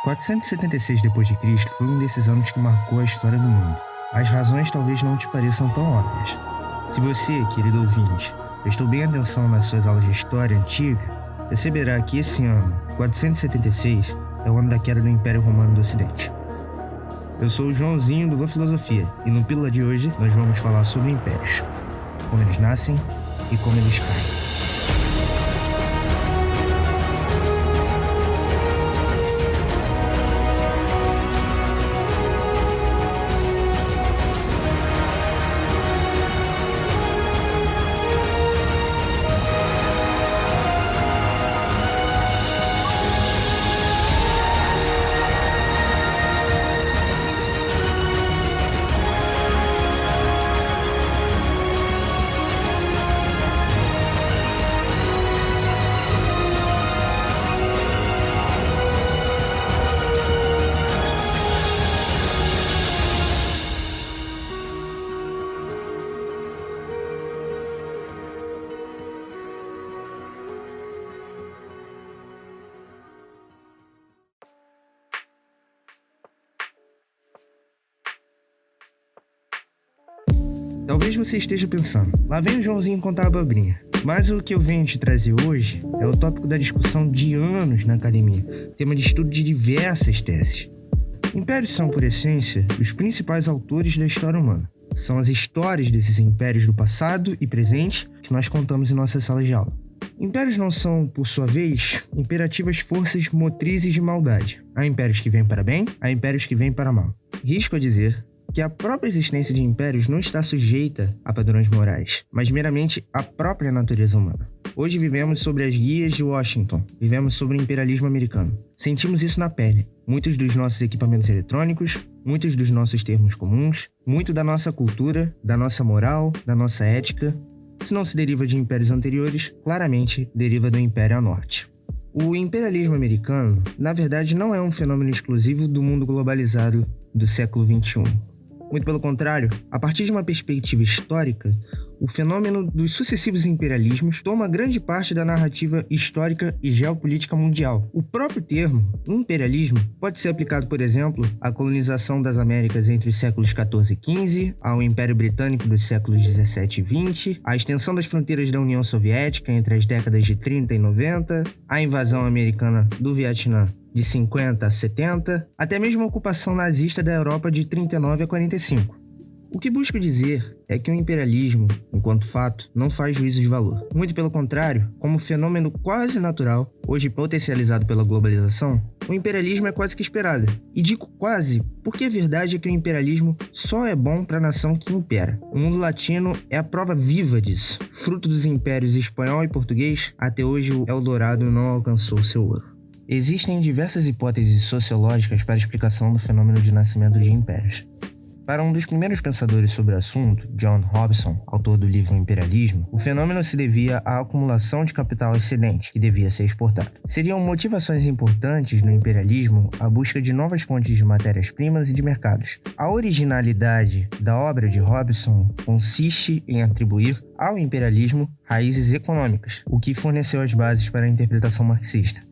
476 d.C. foi um desses anos que marcou a história do mundo. As razões talvez não te pareçam tão óbvias. Se você, querido ouvinte, prestou bem atenção nas suas aulas de história antiga, perceberá que esse ano, 476, é o ano da queda do Império Romano do Ocidente. Eu sou o Joãozinho do Van Filosofia e no Pílula de hoje nós vamos falar sobre impérios, como eles nascem e como eles caem. Talvez você esteja pensando, lá vem o Joãozinho contar a abobrinha. Mas o que eu venho te trazer hoje é o tópico da discussão de anos na academia, tema de estudo de diversas teses. Impérios são, por essência, os principais autores da história humana. São as histórias desses impérios do passado e presente que nós contamos em nossas salas de aula. Impérios não são, por sua vez, imperativas forças motrizes de maldade. Há impérios que vêm para bem, há impérios que vêm para mal. Risco a dizer que a própria existência de impérios não está sujeita a padrões morais, mas meramente à própria natureza humana. Hoje vivemos sobre as guias de Washington, vivemos sobre o imperialismo americano. Sentimos isso na pele. Muitos dos nossos equipamentos eletrônicos, muitos dos nossos termos comuns, muito da nossa cultura, da nossa moral, da nossa ética, se não se deriva de impérios anteriores, claramente deriva do Império ao Norte. O imperialismo americano, na verdade, não é um fenômeno exclusivo do mundo globalizado do século XXI. Muito pelo contrário, a partir de uma perspectiva histórica, o fenômeno dos sucessivos imperialismos toma grande parte da narrativa histórica e geopolítica mundial. O próprio termo, imperialismo, pode ser aplicado, por exemplo, à colonização das Américas entre os séculos XIV e XV, ao Império Britânico dos séculos XVII e XX, à extensão das fronteiras da União Soviética entre as décadas de 30 e 90, à invasão americana do Vietnã de 50 a 70, até mesmo a ocupação nazista da Europa de 39 a 45. O que busco dizer é que o imperialismo, enquanto fato, não faz juízo de valor. Muito pelo contrário, como fenômeno quase natural, hoje potencializado pela globalização, o imperialismo é quase que esperado. E digo quase porque a verdade é que o imperialismo só é bom para a nação que impera. O mundo latino é a prova viva disso. Fruto dos impérios espanhol e português, até hoje o Eldorado não alcançou seu ouro. Existem diversas hipóteses sociológicas para a explicação do fenômeno de nascimento de impérios. Para um dos primeiros pensadores sobre o assunto, John Hobson, autor do livro Imperialismo, o fenômeno se devia à acumulação de capital excedente, que devia ser exportado. Seriam motivações importantes no imperialismo a busca de novas fontes de matérias-primas e de mercados. A originalidade da obra de Hobson consiste em atribuir ao imperialismo raízes econômicas, o que forneceu as bases para a interpretação marxista.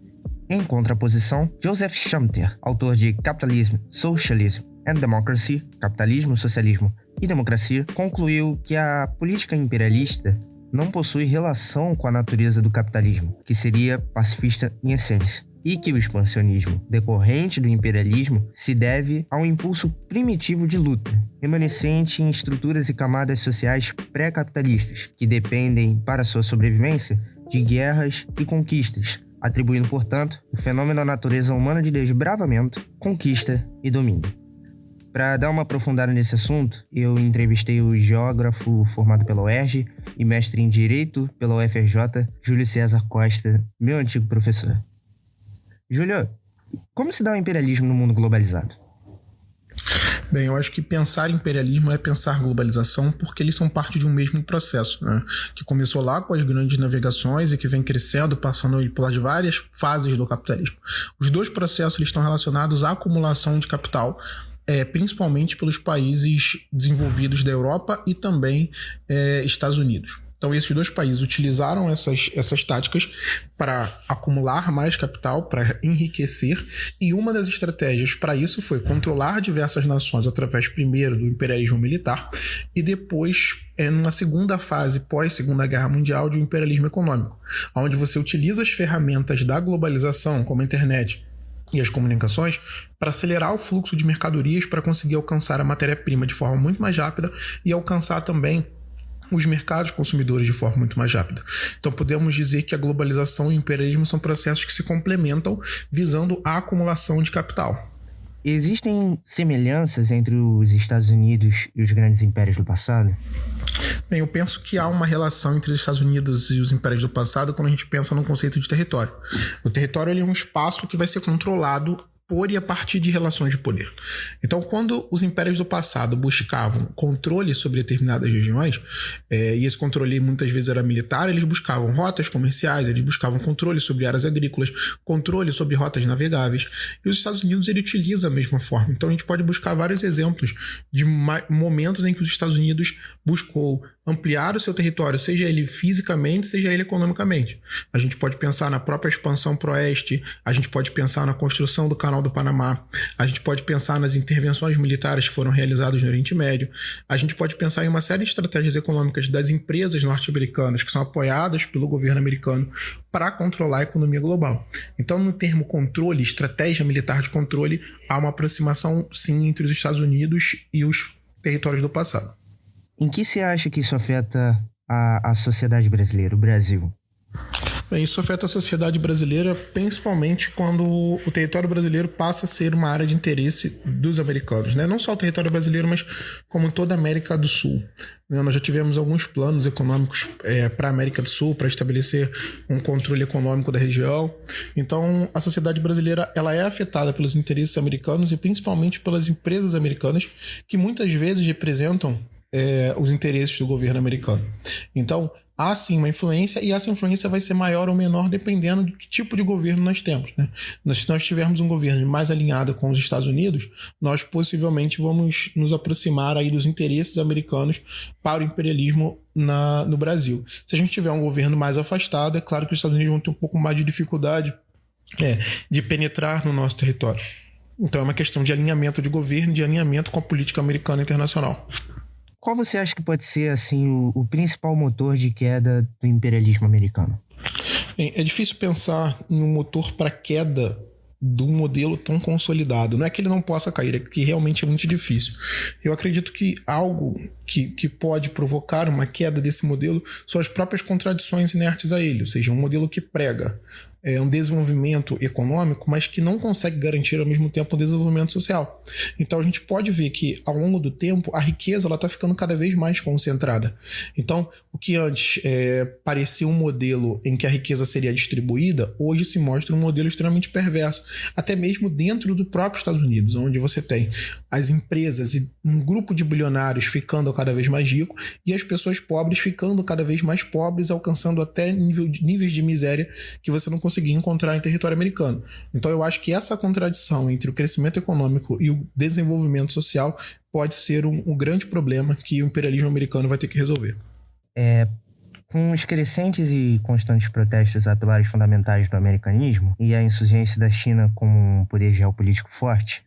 Em contraposição, Joseph Schumpeter, autor de Capitalism, Socialism and Democracy, Capitalismo, Socialismo e Democracia, concluiu que a política imperialista não possui relação com a natureza do capitalismo, que seria pacifista em essência, e que o expansionismo decorrente do imperialismo se deve a um impulso primitivo de luta, remanescente em estruturas e camadas sociais pré-capitalistas, que dependem, para sua sobrevivência, de guerras e conquistas, atribuindo, portanto, o fenômeno à natureza humana de desbravamento, conquista e domínio. Para dar uma aprofundada nesse assunto, eu entrevistei o geógrafo formado pela UERJ e mestre em Direito pela UFRJ, Júlio César Costa, meu antigo professor. Júlio, como se dá o imperialismo no mundo globalizado? Bem, eu acho que pensar imperialismo é pensar globalização porque eles são parte de um mesmo processo, né? Que começou lá com as grandes navegações e que vem crescendo, passando pelas várias fases do capitalismo. Os dois processos eles estão relacionados à acumulação de capital, principalmente pelos países desenvolvidos da Europa e também Estados Unidos. Então, esses dois países utilizaram essas táticas para acumular mais capital, para enriquecer, e uma das estratégias para isso foi controlar diversas nações através, primeiro, do imperialismo militar e depois, numa segunda fase, pós-Segunda Guerra Mundial, de um imperialismo econômico, onde você utiliza as ferramentas da globalização, como a internet e as comunicações, para acelerar o fluxo de mercadorias, para conseguir alcançar a matéria-prima de forma muito mais rápida e alcançar também os mercados consumidores de forma muito mais rápida. Então podemos dizer que a globalização e o imperialismo são processos que se complementam visando a acumulação de capital. Existem semelhanças entre os Estados Unidos e os grandes impérios do passado? Bem, eu penso que há uma relação entre os Estados Unidos e os impérios do passado quando a gente pensa no conceito de território. O território ele é um espaço que vai ser controlado por e a partir de relações de poder. Então, quando os impérios do passado buscavam controle sobre determinadas regiões, e esse controle muitas vezes era militar, eles buscavam rotas comerciais, eles buscavam controle sobre áreas agrícolas, controle sobre rotas navegáveis, e os Estados Unidos ele utiliza a mesma forma. Então, a gente pode buscar vários exemplos de momentos em que os Estados Unidos buscou ampliar o seu território, seja ele fisicamente, seja ele economicamente. A gente pode pensar na própria expansão para o oeste, a gente pode pensar na construção do Canal do Panamá, a gente pode pensar nas intervenções militares que foram realizadas no Oriente Médio, a gente pode pensar em uma série de estratégias econômicas das empresas norte-americanas que são apoiadas pelo governo americano para controlar a economia global. Então, no termo controle, estratégia militar de controle, há uma aproximação, sim, entre os Estados Unidos e os territórios do passado. Em que você acha que isso afeta a sociedade brasileira, o Brasil? Bem, isso afeta a sociedade brasileira principalmente quando o território brasileiro passa a ser uma área de interesse dos americanos, né? Não só o território brasileiro, mas como toda a América do Sul. Nós já tivemos alguns planos econômicos para a América do Sul, para estabelecer um controle econômico da região. Então, a sociedade brasileira ela é afetada pelos interesses americanos e principalmente pelas empresas americanas, que muitas vezes representam os interesses do governo americano. Então, há sim uma influência, e essa influência vai ser maior ou menor dependendo de que tipo de governo nós temos, né? Se nós tivermos um governo mais alinhado com os Estados Unidos, nós possivelmente vamos nos aproximar aí dos interesses americanos para o imperialismo no Brasil. Se a gente tiver um governo mais afastado, é claro que os Estados Unidos vão ter um pouco mais de dificuldade de penetrar no nosso território. Então é uma questão de alinhamento de governo, de alinhamento com a política americana internacional. Qual você acha que pode ser assim o principal motor de queda do imperialismo americano? É difícil pensar em um motor para queda de um modelo tão consolidado. Não é que ele não possa cair, é que realmente é muito difícil. Eu acredito que algo que pode provocar uma queda desse modelo são as próprias contradições inertes a ele, ou seja, um modelo que prega um desenvolvimento econômico, mas que não consegue garantir ao mesmo tempo um desenvolvimento social. Então a gente pode ver que ao longo do tempo a riqueza está ficando cada vez mais concentrada. Então o que antes parecia um modelo em que a riqueza seria distribuída, hoje se mostra um modelo extremamente perverso, até mesmo dentro do próprio Estados Unidos, onde você tem as empresas e um grupo de bilionários ficando cada vez mais rico e as pessoas pobres ficando cada vez mais pobres, alcançando até níveis de miséria que você não conseguir encontrar em território americano. Então eu acho que essa contradição entre o crescimento econômico e o desenvolvimento social pode ser um grande problema que o imperialismo americano vai ter que resolver. Com os crescentes e constantes protestos a pilares fundamentais do americanismo e a insurgência da China como um poder geopolítico forte,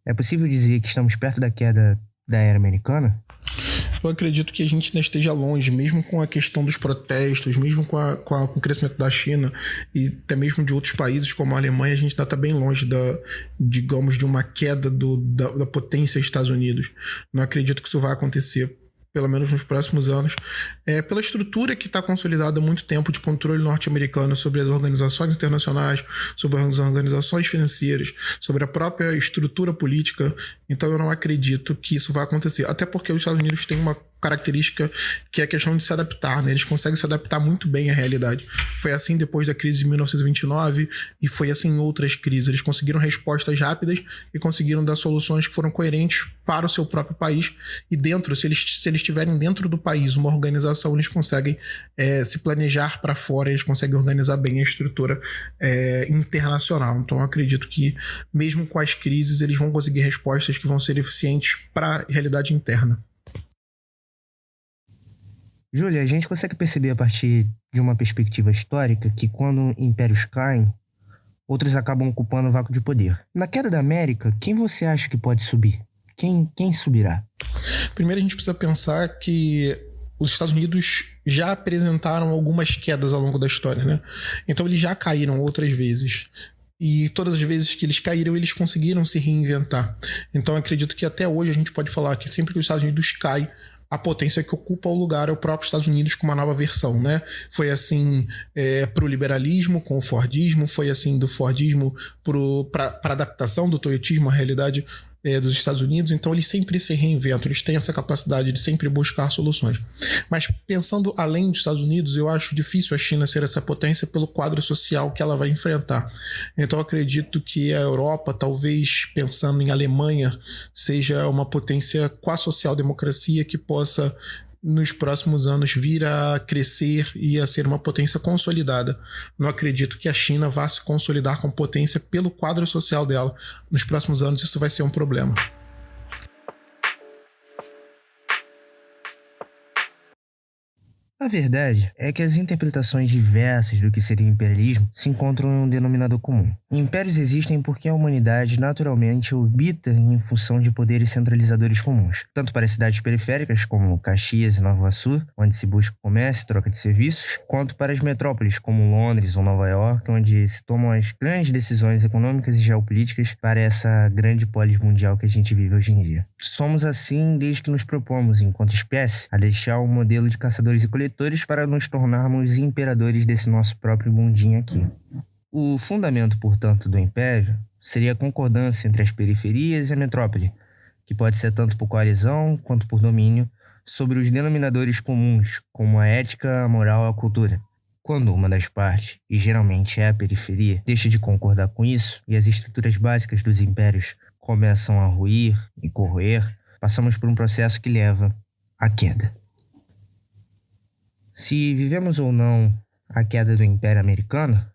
é possível dizer que estamos perto da queda da era americana? Eu acredito que a gente ainda esteja longe, mesmo com a questão dos protestos, mesmo com o crescimento da China e até mesmo de outros países como a Alemanha, a gente ainda está bem longe de uma queda da potência dos Estados Unidos. Não acredito que isso vai acontecer, pelo menos nos próximos anos, pela estrutura que está consolidada há muito tempo de controle norte-americano sobre as organizações internacionais, sobre as organizações financeiras, sobre a própria estrutura política. Então eu não acredito que isso vai acontecer, até porque os Estados Unidos têm uma característica que é a questão de se adaptar, né? Eles conseguem se adaptar muito bem à realidade. Foi assim depois da crise de 1929 e foi assim em outras crises. Eles conseguiram respostas rápidas e conseguiram dar soluções que foram coerentes para o seu próprio país e se eles estiverem dentro do país, uma organização, eles conseguem se planejar para fora, eles conseguem organizar bem a estrutura internacional. Então eu acredito que mesmo com as crises eles vão conseguir respostas que vão ser eficientes para a realidade interna. Júlia, a gente consegue perceber a partir de uma perspectiva histórica que quando impérios caem, outros acabam ocupando o vácuo de poder. Na queda da América, quem você acha que pode subir? Quem subirá? Primeiro a gente precisa pensar que os Estados Unidos já apresentaram algumas quedas ao longo da história, né? Então eles já caíram outras vezes. E todas as vezes que eles caíram, eles conseguiram se reinventar. Então eu acredito que até hoje a gente pode falar que sempre que os Estados Unidos caem, a potência que ocupa o lugar é o próprio Estados Unidos com uma nova versão, né? Foi assim para o liberalismo com o Fordismo, foi assim do Fordismo para a adaptação do toyotismo à realidade dos Estados Unidos. Então eles sempre se reinventam, eles têm essa capacidade de sempre buscar soluções. Mas pensando além dos Estados Unidos, eu acho difícil a China ser essa potência pelo quadro social que ela vai enfrentar. Então eu acredito que a Europa, talvez pensando em Alemanha, seja uma potência com a social-democracia que possa nos próximos anos vir a crescer e a ser uma potência consolidada. Não acredito que a China vá se consolidar com potência pelo quadro social dela. Nos próximos anos isso vai ser um problema. A verdade é que as interpretações diversas do que seria imperialismo se encontram em um denominador comum. Impérios existem porque a humanidade naturalmente orbita em função de poderes centralizadores comuns, tanto para cidades periféricas como Caxias e Nova Iguaçu, onde se busca comércio e troca de serviços, quanto para as metrópoles como Londres ou Nova York, onde se tomam as grandes decisões econômicas e geopolíticas para essa grande polis mundial que a gente vive hoje em dia. Somos assim desde que nos propomos, enquanto espécie, a deixar o modelo de caçadores e coletores para nos tornarmos imperadores desse nosso próprio mundinho aqui. O fundamento, portanto, do império seria a concordância entre as periferias e a metrópole, que pode ser tanto por coalizão quanto por domínio, sobre os denominadores comuns, como a ética, a moral e a cultura. Quando uma das partes, e geralmente é a periferia, deixa de concordar com isso e as estruturas básicas dos impérios começam a ruir e corroer, passamos por um processo que leva à queda. Se vivemos ou não a queda do Império Americano,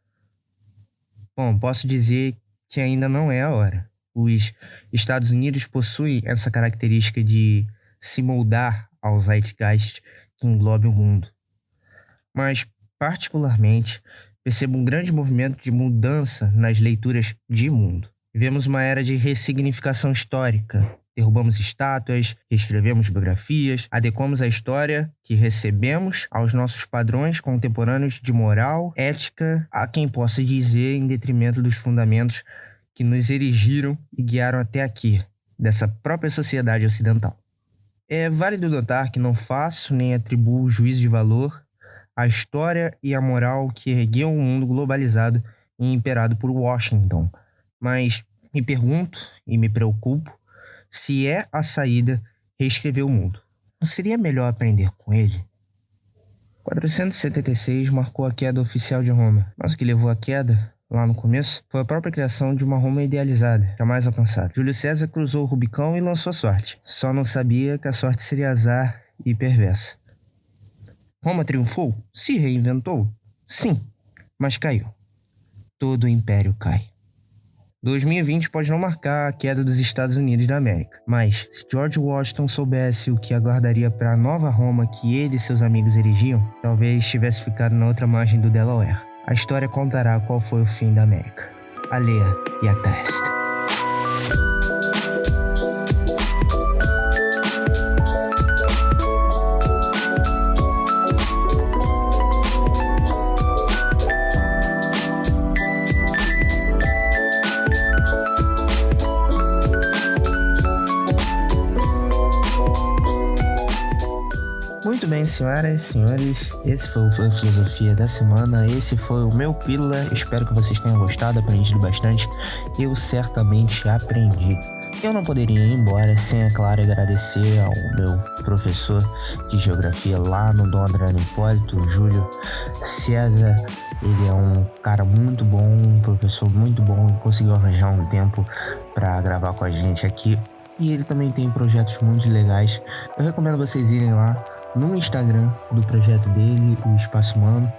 bom, posso dizer que ainda não é a hora. Os Estados Unidos possuem essa característica de se moldar ao zeitgeist que englobe o mundo. Mas, particularmente, percebo um grande movimento de mudança nas leituras de mundo. Vivemos uma era de ressignificação histórica. Derrubamos estátuas, reescrevemos biografias, adequamos a história que recebemos aos nossos padrões contemporâneos de moral, ética, a quem possa dizer em detrimento dos fundamentos que nos erigiram e guiaram até aqui, dessa própria sociedade ocidental. É válido notar que não faço nem atribuo juízo de valor à história e à moral que ergueu um mundo globalizado e imperado por Washington, mas me pergunto e me preocupo se é a saída reescrever o mundo. Não seria melhor aprender com ele? 476 marcou a queda oficial de Roma, mas o que levou à queda, lá no começo, foi a própria criação de uma Roma idealizada, jamais alcançada. Júlio César cruzou o Rubicão e lançou a sorte. Só não sabia que a sorte seria azar e perversa. Roma triunfou? Se reinventou? Sim, mas caiu. Todo o império cai. 2020 pode não marcar a queda dos Estados Unidos da América, mas se George Washington soubesse o que aguardaria para a nova Roma que ele e seus amigos erigiam, talvez tivesse ficado na outra margem do Delaware. A história contará qual foi o fim da América. Alea Iacta Est. Muito bem, senhoras e senhores, esse foi o Filosofia da Semana, esse foi o meu Pílula, espero que vocês tenham gostado, aprendido bastante, eu certamente aprendi. Eu não poderia ir embora sem, é claro, agradecer ao meu professor de Geografia lá no Dom Adriano Hipólito, Júlio César. Ele é um cara muito bom, um professor muito bom e conseguiu arranjar um tempo para gravar com a gente aqui. E ele também tem projetos muito legais, eu recomendo vocês irem lá no Instagram do projeto dele, o Espaço Humano.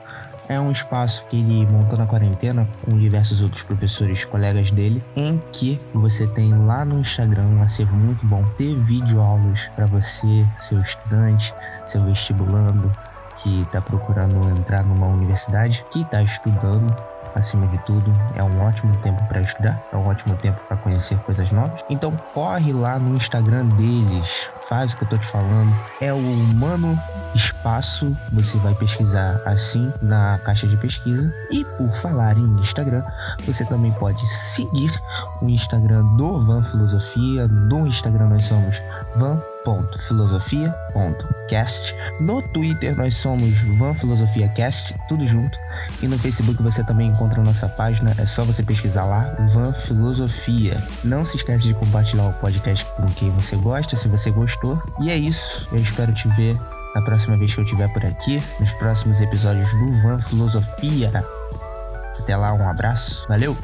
É um espaço que ele montou na quarentena com diversos outros professores colegas dele, em que você tem lá no Instagram um acervo muito bom de videoaulas para você, seu estudante, seu vestibulando, que tá procurando entrar numa universidade, que tá estudando. Acima de tudo, é um ótimo tempo para estudar, é um ótimo tempo para conhecer coisas novas. Então corre lá no Instagram deles, faz o que eu tô te falando. É o Humano Espaço, você vai pesquisar assim na caixa de pesquisa. E por falar em Instagram, você também pode seguir o Instagram do Van Filosofia. No Instagram nós somos van.filosofia.cast. No Twitter nós somos Van Filosofia Cast, tudo junto. E no Facebook você também encontra a nossa página, é só você pesquisar lá, Van Filosofia. Não se esquece de compartilhar o podcast com quem você gosta, se você gostou. E é isso, eu espero te ver na próxima vez que eu estiver por aqui, nos próximos episódios do Van Filosofia. Até lá, um abraço, valeu!